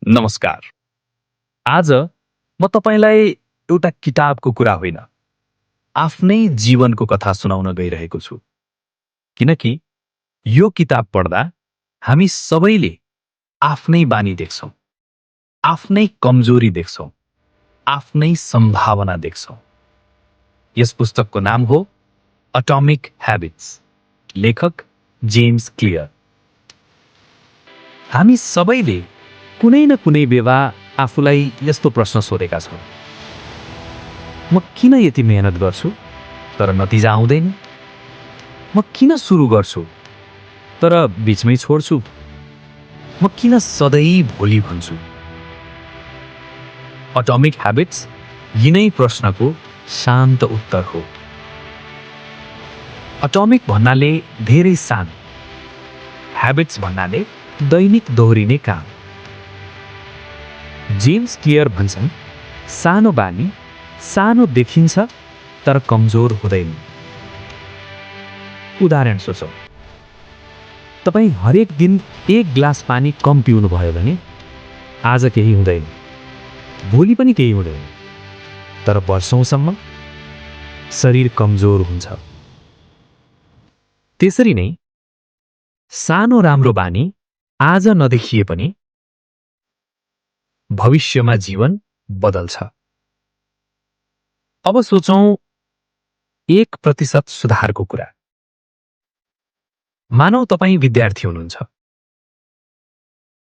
नमस्कार। आज म तपाईलाई एउटा किताबको कुरा होइन, आफ्नै जीवनको कथा सुनाउन गइरहेको छु। किनकि यो किताब पढ्दा हामी सबैले आफ्नै बानी देख्छौँ, आफ्नै कमजोरी देख्छौँ, आफ्नै सम्भावना देख्छौँ। यस पुस्तकको नाम हो एटोमिक ह्याबिट्स, लेखक जेम्स क्लियर। हामी सबैले कुनै न कुनै बेला आफूलाई यस्तो प्रश्न सोधेका छौँ, म किन यति मेहनत गर्छु तर नतिजा आउँदैन? म किन सुरु गर्छु तर बीचमै छोड्छु? म किन सधैँ भोलि भन्छु? एटोमिक ह्याबिट्स यिनै प्रश्नको शान्त उत्तर हो। एटोमिक भन्नाले धेरै सानो, ह्याबिट्स भन्नाले दैनिक दोहोरिने काम। जेम्स क्लियर भन्छन्, सानो बानी सानो देखिन्छ तर कमजोर हुँदैन। उदाहरण सोचौँ, तपाईँ हरेक दिन एक ग्लास पानी कम पिउनुभयो भने आज केही हुँदैन, भोलि पनि केही हुँदैन, तर वर्षौंसम्म शरीर कमजोर हुन्छ। त्यसरी नै सानो राम्रो बानी आज नदेखिए पनि भविष्यमा जीवन बदल्छ। अब सोचौँ 1% सुधारको कुरा। मानौ तपाईँ विद्यार्थी हुनुहुन्छ,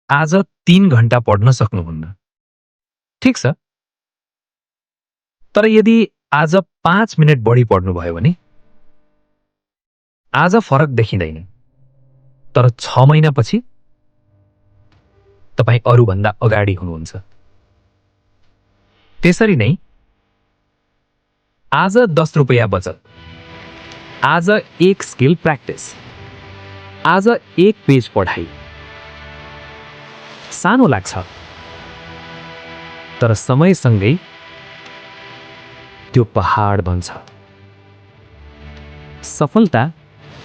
आज 3 घण्टा पढ्न सक्नुहुन्न। ठिक छ, तर यदि आज 5 मिनेट बढी पढ्नुभयो भने आज फरक देखिँदैन, तर 6 महिनापछि तपाईँ अरूभन्दा अगाडि हुनुहुन्छ। त्यसरी नै आज 10 रुपैयाँ बचत, आज एक स्किल प्र्याक्टिस, आज एक पेज पढाइ। सानो लाग्छ, तर समयसँगै त्यो पहाड बन्छ। सफलता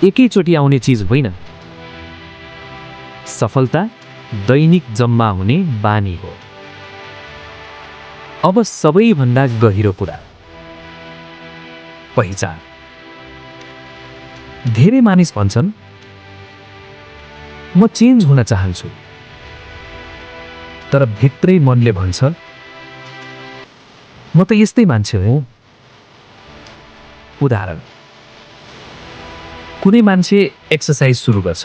एकैचोटि आउने चिज होइन, सफलता दैनिक जम्मा हुने बानी हो। अब सबैभन्दा गहिरो कुरा, पहिचान। धेरै मानिस भन्छन्, म चेन्ज हुन चाहन्छु, तर भित्रै मनले भन्छ, म त यस्तै मान्छे हुँ। उदाहरण, कुनै मान्छे एक्सर्साइज सुरु गर्छ,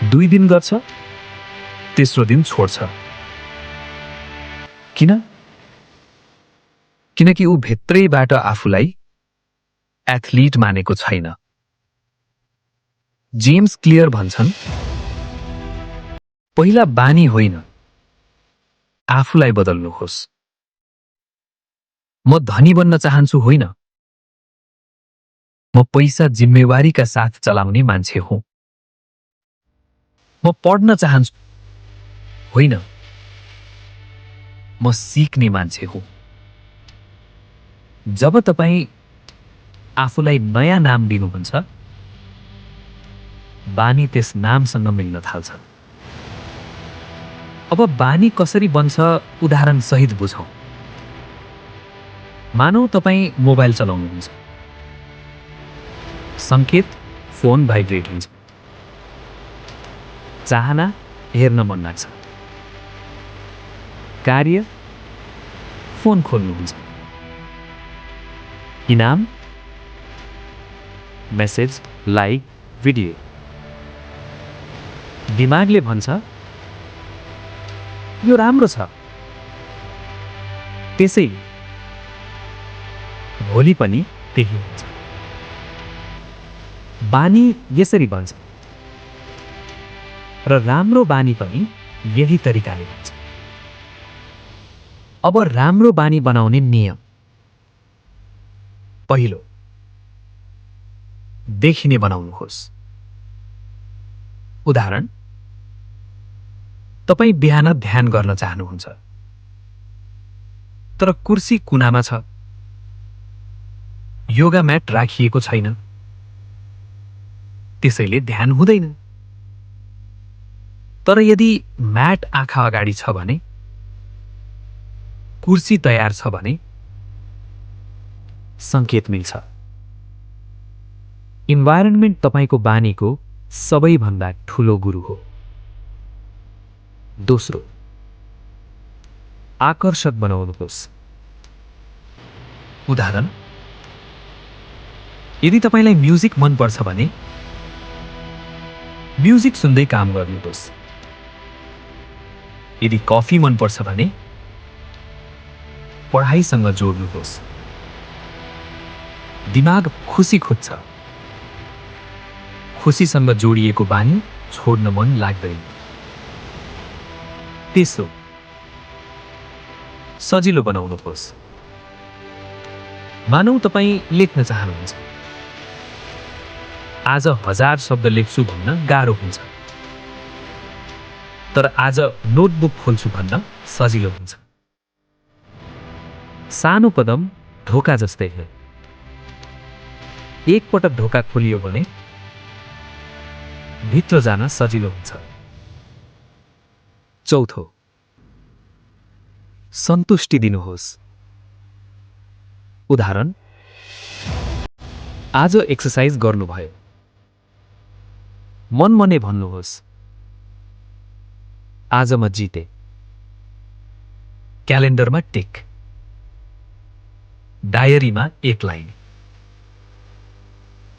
2 दिन गर्छ, तेस्रो दिन छोड्छ। किन? किनकि ऊ भित्रैबाट आफूलाई एथलीट मानेको छैन। जेम्स क्लियर भन्छन्, पहिला बानी होइन, आफूलाई बदल्नुहोस्। म धनी बन्न चाहन्छु होइन, म पैसा जिम्मेवारीका साथ चलाउने मान्छे हुँ। म पढ्न चाहन्छु होइन, म सिक्ने मान्छे हुँ। जब तपाईँ आफूलाई नयाँ नाम दिनुहुन्छ, बानी त्यस नामसँग मिल्न थाल्छ। अब बानी कसरी बन्छ उदाहरण सहित बुझौँ। मानौ तपाईँ मोबाइल चलाउनुहुन्छ, संकेत फोन भाइब्रेट हुन्छ, चाहना हेर्न मन लाग्छ, कार्य फोन खोल्नुहुन्छ, इनाम मेसेज लाइक भिडियो। दिमागले भन्छ, यो राम्रो छ, त्यसै भोलि पनि त्यही हुन्छ। बानी यसरी बन्छ र राम्रो बानी पनि यही तरिकाले हुन्छ। अब राम्रो बानी बनाउने नियम। पहिलो, देखिने बनाउनुहोस्। उदाहरण, तपाईँ बिहान ध्यान गर्न चाहनुहुन्छ, तर कुर्सी कुनामा छ, योगा म्याट राखिएको छैन, त्यसैले ध्यान हुँदैन। तर यदि म्याट आँखा अगाडि छ भने, कुर्सी तयार छ भने सङ्केत मिल्छ। इन्भाइरोन्मेन्ट तपाईँको बानीको सबैभन्दा ठुलो गुरु हो। दोस्रो, आकर्षक बनाउनुहोस्। उदाहरण, यदि तपाईँलाई म्युजिक मनपर्छ भने म्युजिक सुन्दै काम गर्नुहोस्। यदि कफी मनपर्छ भने पढाइसँग जोड्नुहोस्। दिमाग खुसी खोज्छ, खुसीसँग जोडिएको बानी छोड्न मन लाग्दैन। तेस्रो, सजिलो बनाउनुहोस्। मानौ तपाईँ लेख्न चाहनुहुन्छ। आज 1000 शब्द लेख्छु भन्न गाह्रो हुन्छ, तर आज नोटबुक खोल्छु भन्न सजिलो हुन्छ। सानो कदम ढोका जस्तै हो। एक पटक ढोका खोलियो भने भित्र जान सजिलो हुन्छ। चौथो, सन्तुष्टि दिनुहोस्। उदाहरण, आज एक्सर्साइज गर्नुभयो। मनमनै भन्नुहोस्, आज म जिते। क्यालेन्डरमा टिक, डायरीमा एक लाइन।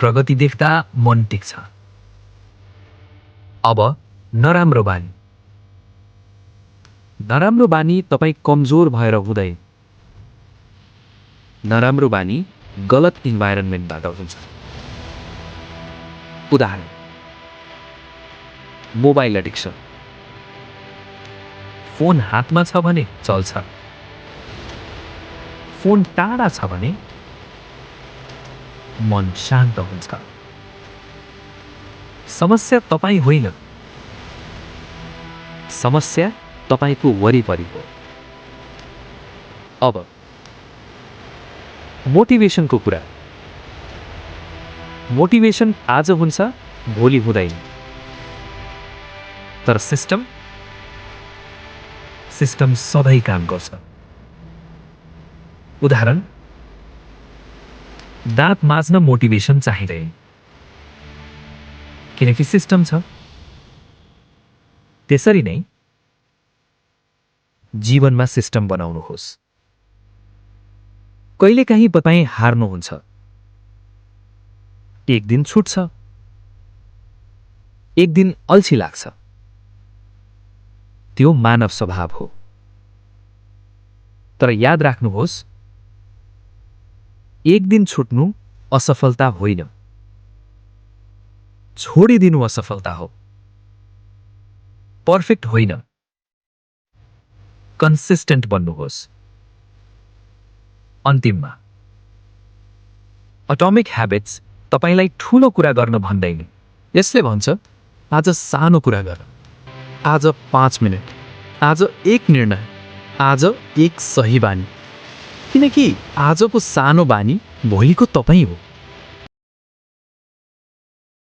प्रगति देख्दा मन टिक्छ। अब नराम्रो बानी। नराम्रो बानी तपाईँ कमजोर भएर हुँदैन। नराम्रो बानी गलत इन्भाइरोन्मेन्टबाट हुन्छ। उदाहरण, मोबाइल एडिक्सन। फोन हातमा छ भने चल्छ, फोन टाढा छ भने मन शान्त हुन्छ। समस्या तपाईँ होइन, समस्या तपाईको वरिपरि हो। अब मोटिभेसनको कुरा। मोटिभेसन आज हुन्छ, भोलि हुँदैन। तर सिस्टम सधैँ काम गर्छ। उदाहरण, दाँत माझ्न मोटिभेसन चाहिँदैन, किनकि सिस्टम छ। त्यसरी नै जीवनमा सिस्टम बनाउनुहोस्। कहिलेकाहीँ तपाईँ हार्नुहुन्छ, एक दिन छुट्छ, एक दिन अल्छी लाग्छ। त्यो मानव स्वभाव हो। तर याद राख्नुहोस्, एक दिन छुट्नु असफलता होइन, छोडिदिनु असफलता हो। पर्फेक्ट होइन, कन्सिस्टेन्ट बन्नुहोस्। अन्तिममा, एटोमिक ह्याबिट्स तपाईलाई ठूलो कुरा गर्न भन्दैन। यसले भन्छ, आज सानो कुरा गर, आज 5 मिनेट, आज एक निर्णय, आज एक सही बानी। किनकि आजको सानो बानी भोलिको तपाईँ हो।